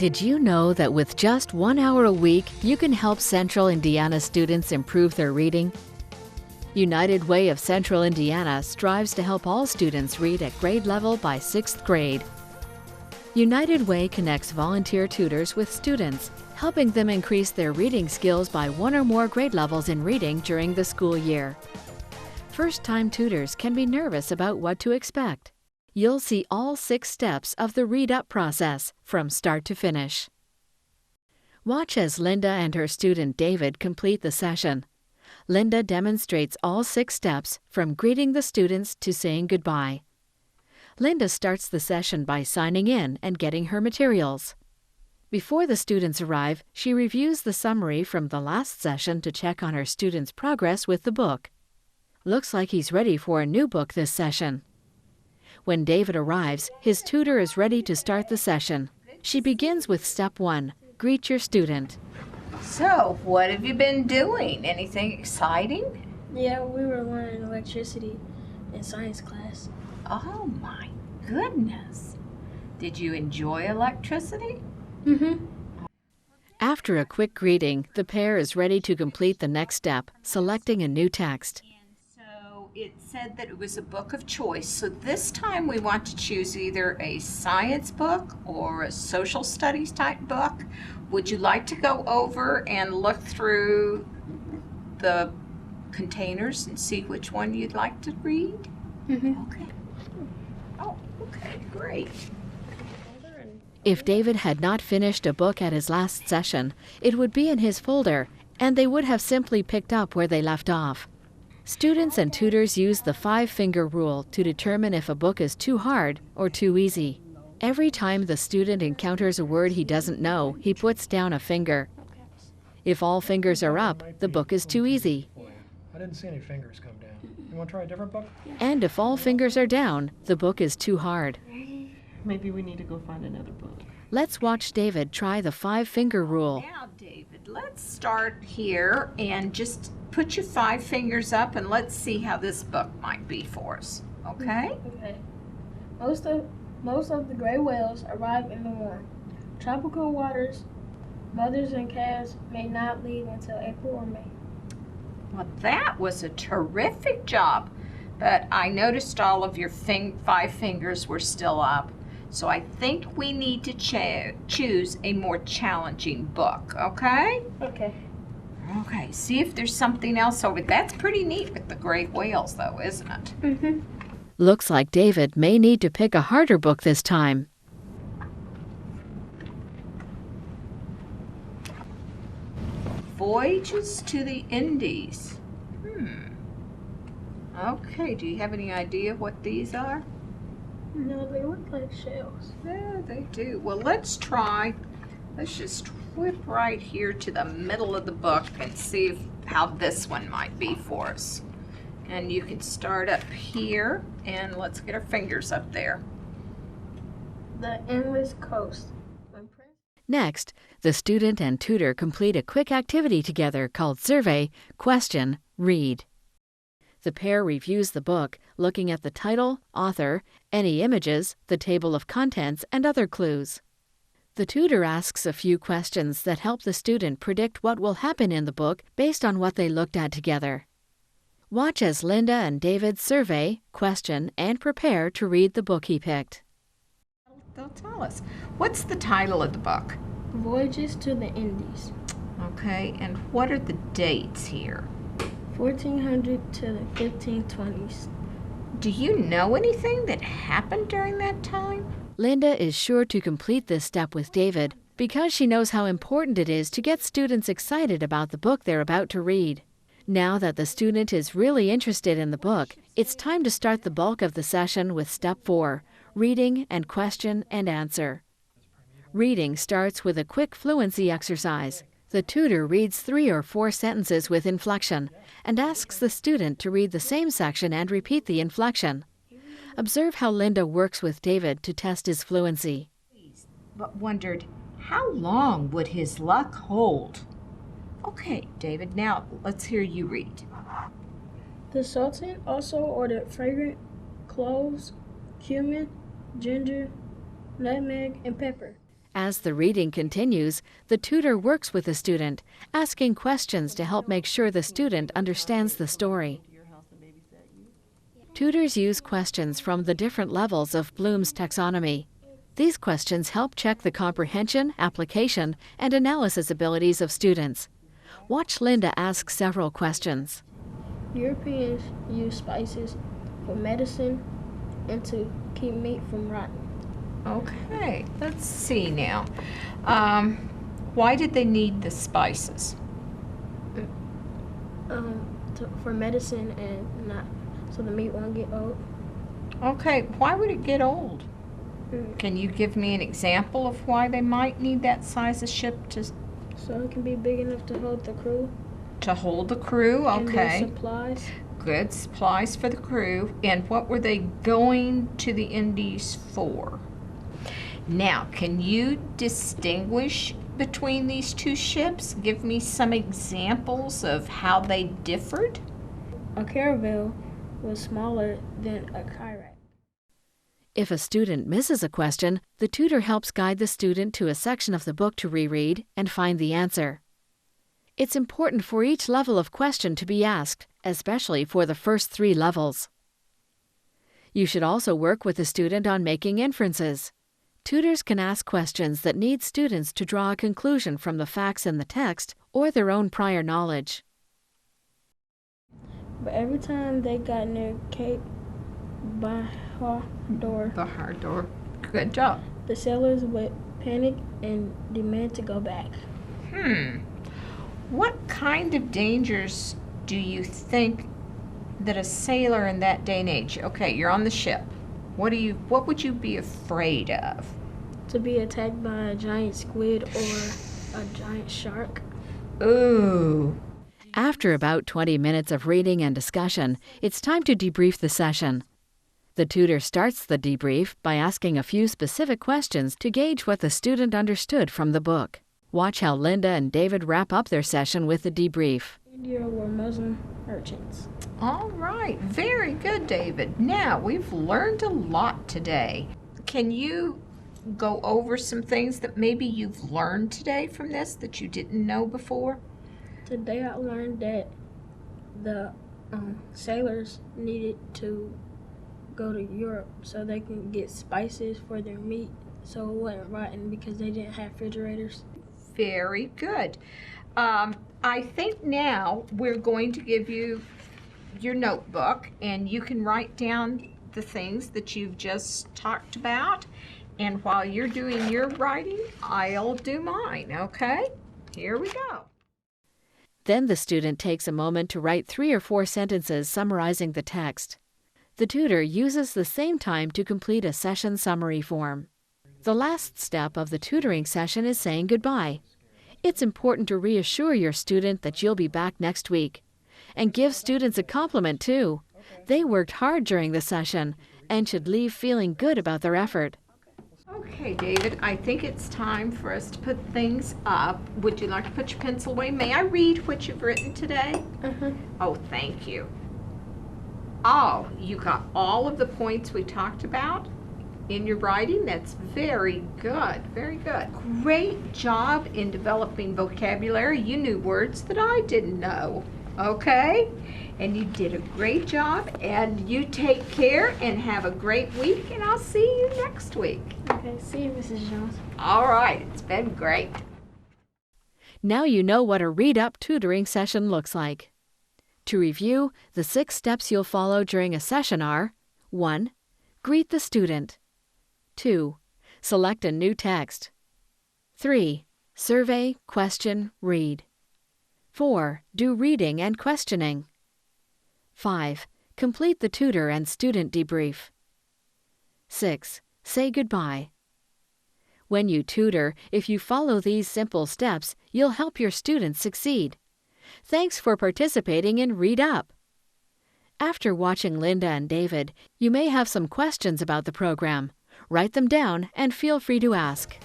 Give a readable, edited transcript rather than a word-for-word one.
Did you know that with just 1 hour a week, you can help Central Indiana students improve their reading? United Way of Central Indiana strives to help all students read at grade level by 6th grade. United Way connects volunteer tutors with students, helping them increase their reading skills by 1 or more grade levels in reading during the school year. First-time tutors can be nervous about what to expect. You'll see all 6 steps of the ReadUP process from start to finish. Watch as Linda and her student David complete the session. Linda demonstrates all 6 steps from greeting the students to saying goodbye. Linda starts the session by signing in and getting her materials. Before the students arrive, she reviews the summary from the last session to check on her student's progress with the book. Looks like he's ready for a new book this session. When David arrives, his tutor is ready to start the session. She begins with step 1, greet your student. So, what have you been doing? Anything exciting? Yeah, we were learning electricity in science class. Oh my goodness. Did you enjoy electricity? Mm-hmm. After a quick greeting, the pair is ready to complete the next step, selecting a new text. It said that it was a book of choice, so this time we want to choose either a science book or a social studies type book. Would you like to go over and look through the containers and see which one you'd like to read? Mm-hmm. Okay. Oh, okay, great. If David had not finished a book at his last session, it would be in his folder, and they would have simply picked up where they left off. Students and tutors use the 5-finger rule to determine if a book is too hard or too easy. Every time the student encounters a word he doesn't know, he puts down a finger. If all fingers are up, the book is too easy. I didn't see any fingers come down. You want to try a different book? And if all fingers are down, the book is too hard. Maybe we need to go find another book. Let's watch David try the 5-finger rule. Now, David, let's start here and just put your 5 fingers up and let's see how this book might be for us. Okay? Okay. Most of the gray whales arrive in the warm tropical waters. Mothers and calves may not leave until April or May. Well, that was a terrific job, but I noticed all of your 5 fingers were still up. So I think we need to choose a more challenging book, okay? Okay. Okay, see if there's something else over. That's pretty neat with the gray whales, though, isn't it? Mm-hmm. Looks like David may need to pick a harder book this time. Voyages to the Indies. Okay, do you have any idea what these are? No, they look like shells. Yeah, they do. Well, let's just flip right here to the middle of the book and see how this one might be for us. And you can start up here, and let's get our fingers up there. The endless coast. Next, the student and tutor complete a quick activity together called Survey, Question, Read. The pair reviews the book, looking at the title, author, any images, the table of contents, and other clues. The tutor asks a few questions that help the student predict what will happen in the book based on what they looked at together. Watch as Linda and David survey, question, and prepare to read the book he picked. They'll tell us. What's the title of the book? Voyages to the Indies. Okay, and what are the dates here? 1400 to the 1520s. Do you know anything that happened during that time? Linda is sure to complete this step with David because she knows how important it is to get students excited about the book they're about to read. Now that the student is really interested in the book, it's time to start the bulk of the session with step 4, reading and question and answer. Reading starts with a quick fluency exercise. The tutor reads 3 or 4 sentences with inflection and asks the student to read the same section and repeat the inflection. Observe how Linda works with David to test his fluency. But wondered, how long would his luck hold? Okay, David, now let's hear you read. The Sultan also ordered fragrant cloves, cumin, ginger, nutmeg, and pepper. As the reading continues, the tutor works with the student, asking questions to help make sure the student understands the story. Tutors use questions from the different levels of Bloom's taxonomy. These questions help check the comprehension, application, and analysis abilities of students. Watch Linda ask several questions. Europeans use spices for medicine and to keep meat from rotting. Okay, let's see now. Why did they need the spices? For medicine and not so the meat won't get old. Okay, why would it get old? Can you give me an example of why they might need that size of ship to So it can be big enough to hold the crew. hold the crew? And Okay. the supplies. Good supplies for the crew. And what were they going to the Indies for? Now, can you distinguish between these two ships? Give me some examples of how they differed. A caravel was smaller than a kyrak. If a student misses a question, the tutor helps guide the student to a section of the book to reread and find the answer. It's important for each level of question to be asked, especially for the first 3 levels. You should also work with the student on making inferences. Tutors can ask questions that need students to draw a conclusion from the facts in the text or their own prior knowledge. But every time they got near Cape Bahador. Good job. the sailors would panic and demand to go back. What kind of dangers do you think that a sailor in that day and age, okay, you're on the ship, what would you be afraid of? To be attacked by a giant squid or a giant shark. Ooh. After about 20 minutes of reading and discussion, it's time to debrief the session. The tutor starts the debrief by asking a few specific questions to gauge what the student understood from the book. Watch how Linda and David wrap up their session with the debrief. India were Muslim merchants. All right, very good, David. Now, we've learned a lot today. Can you go over some things that maybe you've learned today from this that you didn't know before? Today I learned that the sailors needed to go to Europe so they can get spices for their meat so it wasn't rotten because they didn't have refrigerators. Very good. I think now we're going to give you your notebook and you can write down the things that you've just talked about. And while you're doing your writing, I'll do mine, okay? Here we go. Then the student takes a moment to write 3 or 4 sentences summarizing the text. The tutor uses the same time to complete a session summary form. The last step of the tutoring session is saying goodbye. It's important to reassure your student that you'll be back next week. And give students a compliment too. They worked hard during the session and should leave feeling good about their effort. Okay, David, I think it's time for us to put things up. Would you like to put your pencil away? May I read what you've written today? Oh, thank you. Oh, you got all of the points we talked about in your writing? That's very good, very good. Great job in developing vocabulary. You knew words that I didn't know, okay? And you did a great job, and you take care and have a great week, and I'll see you next week. Okay, see you, Mrs. Jones. All right, it's been great. Now you know what a ReadUP tutoring session looks like. To review, the 6 steps you'll follow during a session are: 1. Greet the student. 2. Select a new text. 3. Survey, question, read. 4. Do reading and questioning. 5. Complete the tutor and student debrief. 6. Say goodbye. When you tutor, if you follow these simple steps, you'll help your students succeed. Thanks for participating in ReadUP. After watching Linda and David, you may have some questions about the program. Write them down and feel free to ask.